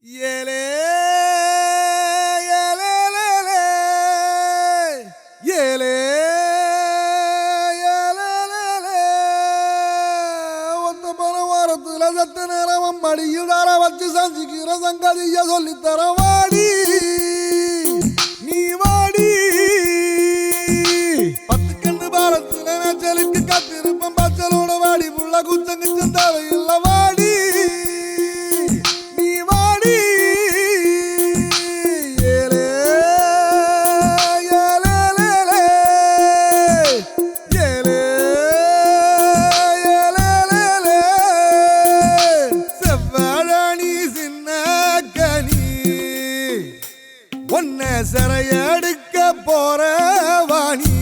ஏலே ஏலேலேலே ஏலே ஏலேலேலே ஒத்த போன வாரத்துல சத்த நேரம் மடியில் தார வச்சு சஞ்சிக்கிற சங்கதிய சொல்லித்தர வாடி நீ வாடி பத்து கண்டு பாலத்துல மேச்சலுக்கு காத்திருப்பம் பச்சலோட வாடி புள்ள குச்சங்கு சந்தாவை இல்ல வாடி சரையடுக்க போற வாணி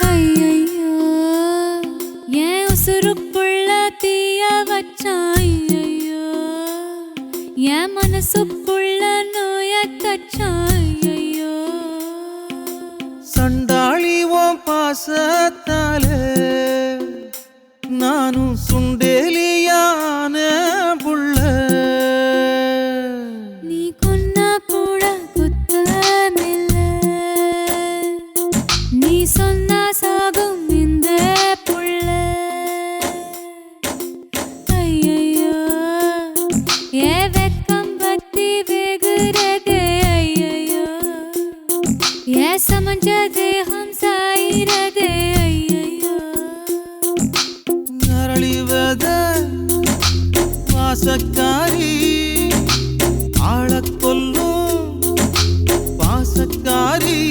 ஐயையோ ஏன் உசுருக்குள்ள தீய வச்சான் ஐயையோ என் மனசுக்குள்ள நோய தச்சான் ஐயையோ சண்டாளி ஓம் பாசத்தால நானும் சுண்டேலியான புள்ள சொன்னா சாகும் இந்த புள்ள ஐயையோ ஏ வெக்கம் பத்தி வேகுறதே ஐயையோ ஏ சமஞ்ச தேகம் சாயிரதே ஐயையோ நரளிவத வாசக்காரி ஆளக் கொல்லும் பாசக்காரி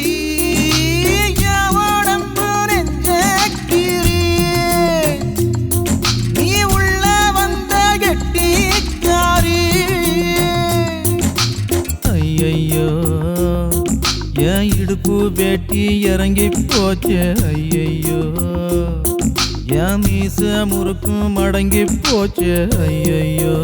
இடுப்பு வேட்டி இறங்கி போச்சு ஐயையோ என் மீச முறுக்கும் மடங்கி போச்சு ஐயையோ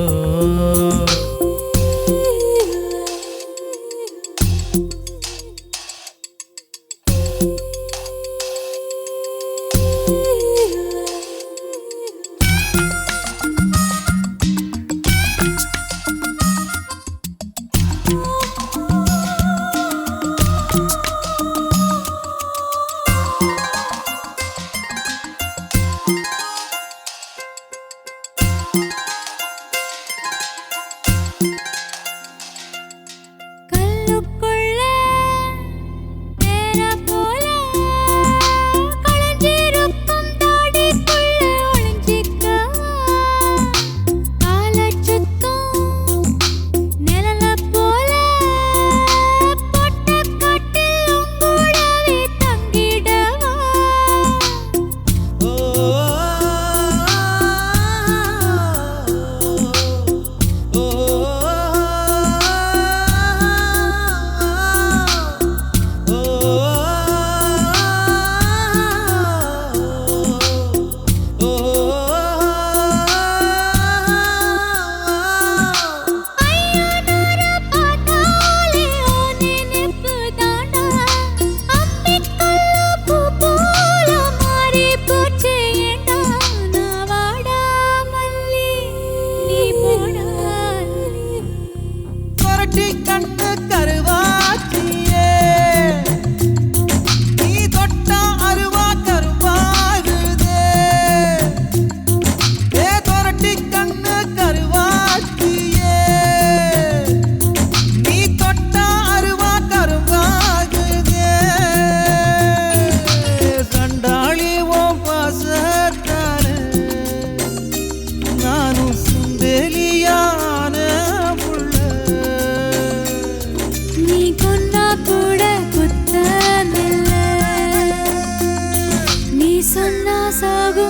சொன்னா சாகும்